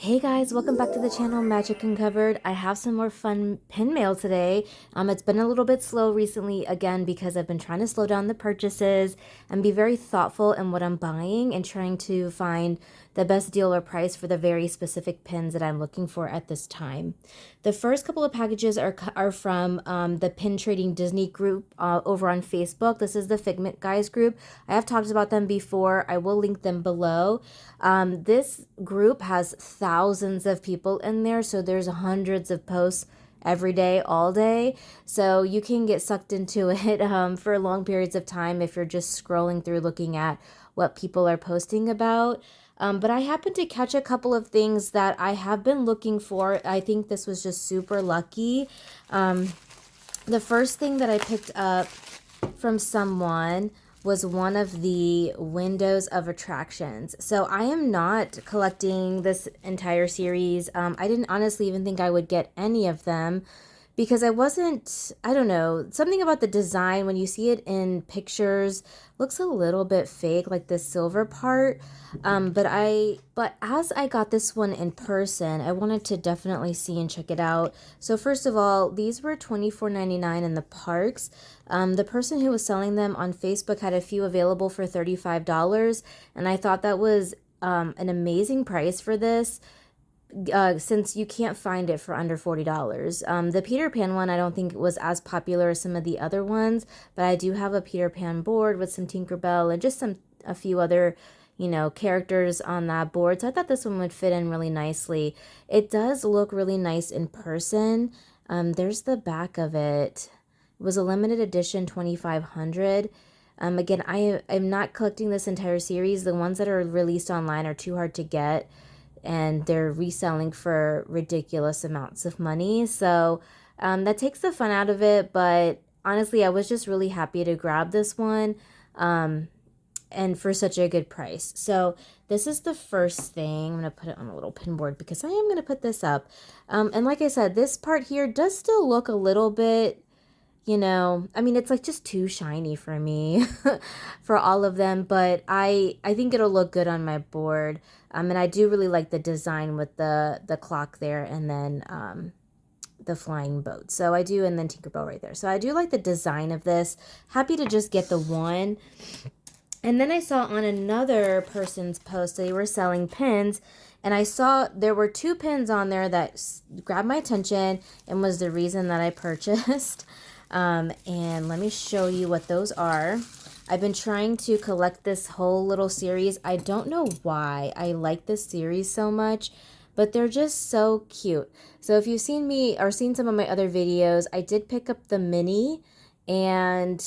Hey guys, welcome back to the channel Magic Uncovered. I have some more fun pin mail today. It's been a little bit slow recently again because I've been trying to slow down the purchases and be very thoughtful in what I'm buying and trying to find the best deal or price for the very specific pins that I'm looking for at this time. The first couple of packages are from the Pin Trading Disney group over on Facebook. This is the Figment Guys group. I have talked about them before. I will link them below. This group has thousands of people in there, so there's hundreds of posts every day, all day. So you can get sucked into it for long periods of time if you're just scrolling through looking at what people are posting about. But I happened to catch a couple of things that I have been looking for. I think this was just super lucky. The first thing that I picked up from someone was one of the windows of attractions. So I am not collecting this entire series. I didn't honestly even think I would get any of them because I don't know, something about the design when you see it in pictures looks a little bit fake, like the silver part. But as I got this one in person, I wanted to definitely see and check it out. So first of all, these were $24.99 in the parks. The person who was selling them on Facebook had a few available for $35, and I thought that was an amazing price for this. Since you can't find it for under $40. The Peter Pan one I don't think was as popular as some of the other ones, but I do have a Peter Pan board with some Tinkerbell and just a few other, characters on that board. So I thought this one would fit in really nicely. It does look really nice in person. There's the back of it. It was a limited edition 2500. Again, I'm not collecting this entire series. The ones that are released online are too hard to get, and they're reselling for ridiculous amounts of money. So that takes the fun out of it. But honestly, I was just really happy to grab this one and for such a good price. So this is the first thing. I'm going to put it on a little pin board because I am going to put this up. And like I said, this part here does still look a little bit, I mean, it's like just too shiny for me for all of them, but I think it'll look good on my board. And I do really like the design with the clock there, and then the flying boat. So I do, and then Tinkerbell right there. So I do like the design of this. Happy to just get the one. And then I saw on another person's post they were selling pins, and I saw there were two pins on there that grabbed my attention and was the reason that I purchased. And let me show you what those are. I've been trying to collect this whole little series. I don't know why I like this series so much, but they're just so cute. So if you've seen me or seen some of my other videos, I did pick up the Minnie and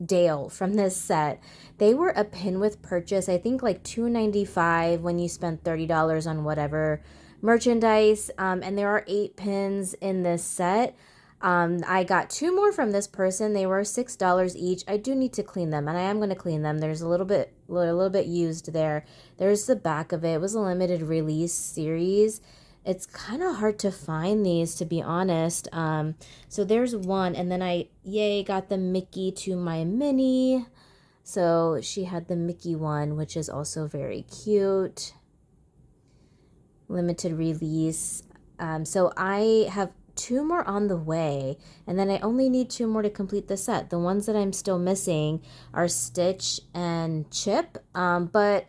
Dale from this set. They were a pin with purchase. I think like $2.95 when you spend $30 on whatever merchandise. And there are 8 pins in this set. I got 2 more from this person. They were $6 each. I do need to clean them, and I am going to clean them. There's a little bit used there. There's the back of it. It was a limited release series. It's kind of hard to find these, to be honest. So there's one, and then I got the Mickey to my Minnie. So she had the Mickey one, which is also very cute. Limited release. So I have 2 more on the way, and then I only need 2 more to complete the set. The ones that I'm still missing are Stitch and Chip, but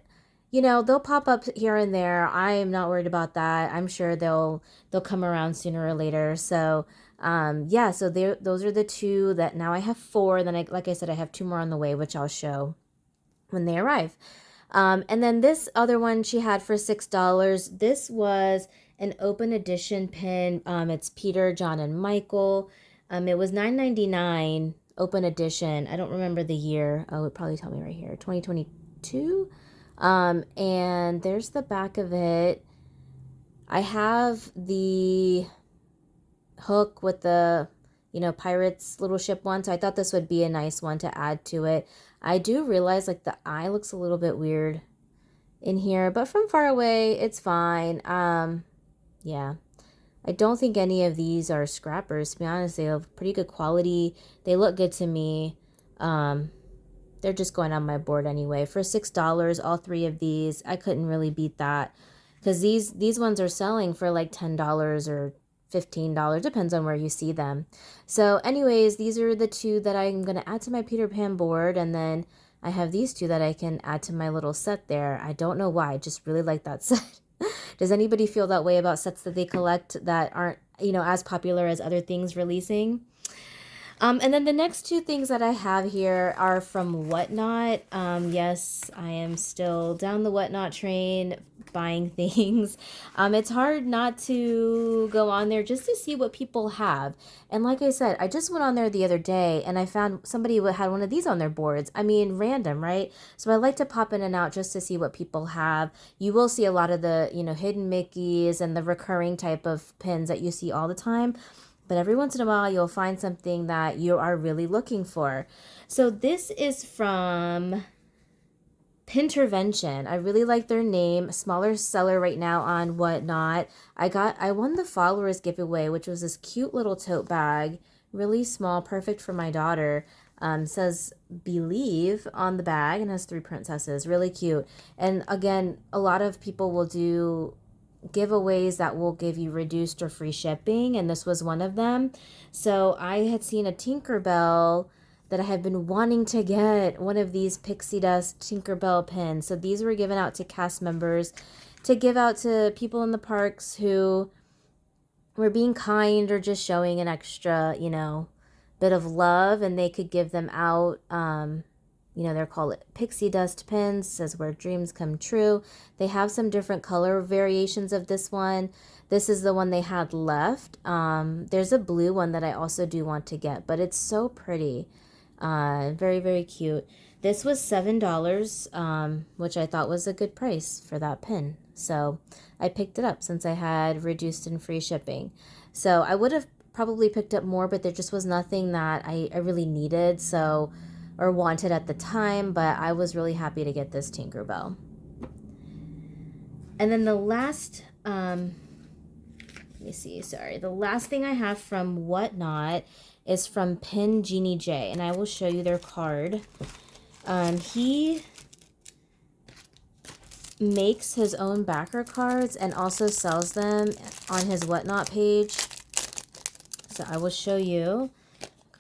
they'll pop up here and there. I'm not worried about that. I'm sure they'll come around sooner or later. So yeah, so those are the 2 that now I have 4. Then like I said, I have 2 more on the way, which I'll show when they arrive. And then this other one she had for $6. This was an open edition pin. It's Peter, John, and Michael. It was $9.99 open edition. I don't remember the year. Oh, it would probably tell me right here, 2022. And there's the back of it. I have the hook with the pirates little ship one, so I thought this would be a nice one to add to it. I do realize like the eye looks a little bit weird in here, but from far away it's fine. Yeah, I don't think any of these are scrappers, to be honest. They have pretty good quality. They look good to me. They're just going on my board anyway. For $6, all 3 of these, I couldn't really beat that. because these ones are selling for like $10 or $15, depends on where you see them. So anyways, these are the two that I'm going to add to my Peter Pan board, and then I have these two that I can add to my little set there. I don't know why, I just really like that set. Does anybody feel that way about sets that they collect that aren't, as popular as other things releasing? And then the next two things that I have here are from Whatnot. Yes, I am still down the Whatnot train buying things. It's hard not to go on there just to see what people have. And like I said, I just went on there the other day and I found somebody had one of these on their boards. I mean, random, right? So I like to pop in and out just to see what people have. You will see a lot of the, hidden Mickeys and the recurring type of pins that you see all the time. But every once in a while, you'll find something that you are really looking for. So this is from Pintervention. I really like their name. Smaller seller right now on Whatnot. I won the followers giveaway, which was this cute little tote bag. Really small, perfect for my daughter. Says Believe on the bag and has 3 princesses. Really cute. And again, a lot of people will do giveaways that will give you reduced or free shipping, and this was one of them. So I had seen a Tinkerbell that I had been wanting to get, one of these pixie dust Tinkerbell pins. So these were given out to cast members to give out to people in the parks who were being kind or just showing an extra, bit of love, and they could give them out. They're called pixie dust pins, says where dreams come true. They have some different color variations of this one. This is the one they had left. There's a blue one that I also do want to get, but it's so pretty. Very, very cute. This was $7, which I thought was a good price for that pin. So I picked it up since I had reduced and free shipping. So I would have probably picked up more, but there just was nothing that I really needed. So or wanted at the time, but I was really happy to get this Tinkerbell. And then the last, the last thing I have from Whatnot is from Pingeniejay, and I will show you their card. He makes his own backer cards and also sells them on his Whatnot page. So I will show you.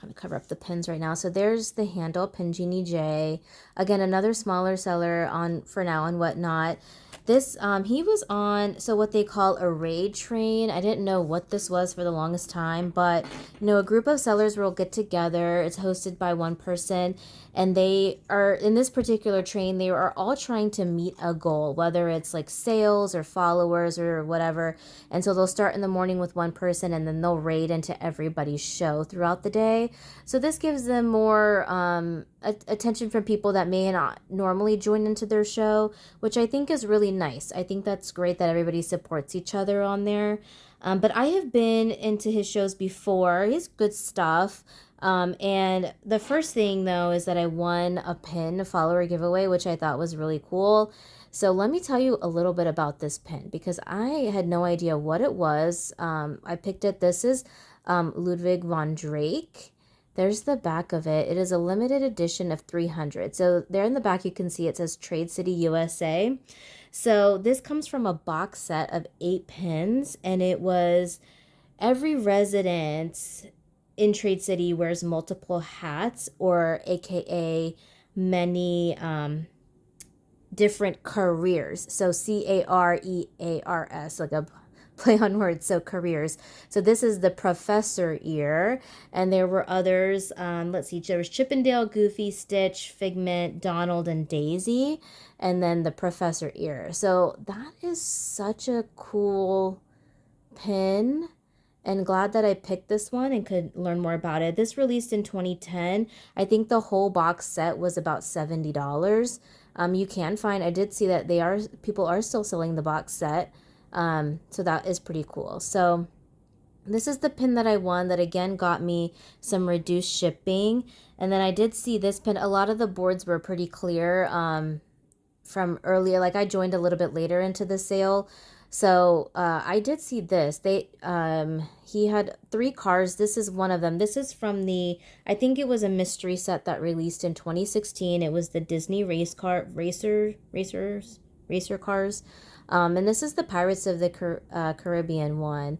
Kind of cover up the pins right now. So there's the handle, Pingeniejay. Again, another smaller seller for now on Whatnot. This, he was on, so what they call a raid train. I didn't know what this was for the longest time, but, a group of sellers will get together. It's hosted by one person, and they are, in this particular train, they are all trying to meet a goal, whether it's like sales or followers or whatever. And so they'll start in the morning with one person, and then they'll raid into everybody's show throughout the day. So this gives them more attention from people that may not normally join into their show, which I think is really nice. I think that's great that everybody supports each other on there. But I have been into his shows before. He has good stuff. And the first thing, though, is that I won a pin, a follower giveaway, which I thought was really cool. So let me tell you a little bit about this pin, because I had no idea what it was. I picked it. This is Ludwig von Drake. There's the back of it. It is a limited edition of 300. So there in the back, you can see it says Trade City, USA. So this comes from a box set of 8 pins, and it was every resident in Trade City wears multiple hats, or AKA many different careers. So careers, like a play on words, so careers. So this is the professor ear, and there were others. Let's see, there was Chippendale, Goofy, Stitch, Figment, Donald, and Daisy, and then the professor ear. So that is such a cool pin, and glad that I picked this one and could learn more about it. This released in 2010. I think the whole box set was about $70. You can find, I did see that people are still selling the box set. So that is pretty cool. So this is the pin that I won that again got me some reduced shipping. And then I did see this pin. A lot of the boards were pretty clear from earlier. Like I joined a little bit later into the sale. So I did see this. He had 3 cars. This is one of them. This is from I think it was a mystery set that released in 2016. It was the Disney racer cars. And this is the Pirates of the Caribbean one.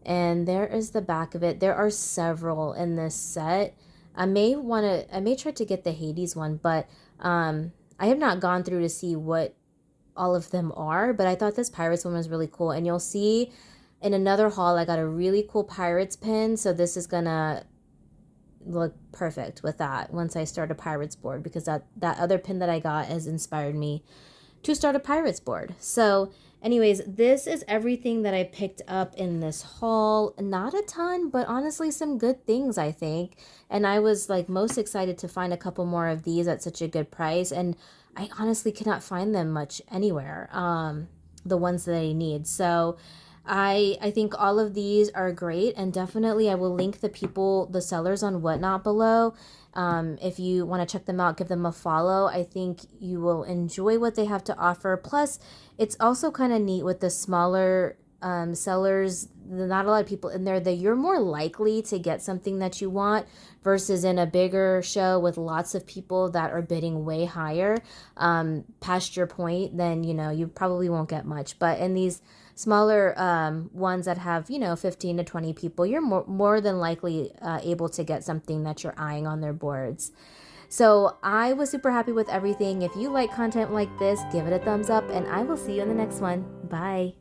And there is the back of it. There are several in this set. I may try to get the Hades one, but I have not gone through to see what all of them are, but I thought this Pirates one was really cool. And you'll see in another haul, I got a really cool Pirates pin. So this is gonna look perfect with that once I start a Pirates board, because that other pin that I got has inspired me to start a Pirates board. So anyways, this is everything that I picked up in this haul. Not a ton, but honestly some good things, I think. And I was like most excited to find a couple more of these at such a good price, and I honestly cannot find them much anywhere, the ones that I need. So I think all of these are great, and definitely I will link the sellers on Whatnot below. If you want to check them out, give them a follow. I think you will enjoy what they have to offer. Plus, it's also kind of neat with the smaller sellers. Not a lot of people in there, that you're more likely to get something that you want versus in a bigger show with lots of people that are bidding way higher, past your point, then you probably won't get much. But in these smaller ones that have 15 to 20 people, you're more than likely able to get something that you're eyeing on their boards. So I was super happy with everything. If you like content like this, give it a thumbs up, and I will see you in the next one. Bye.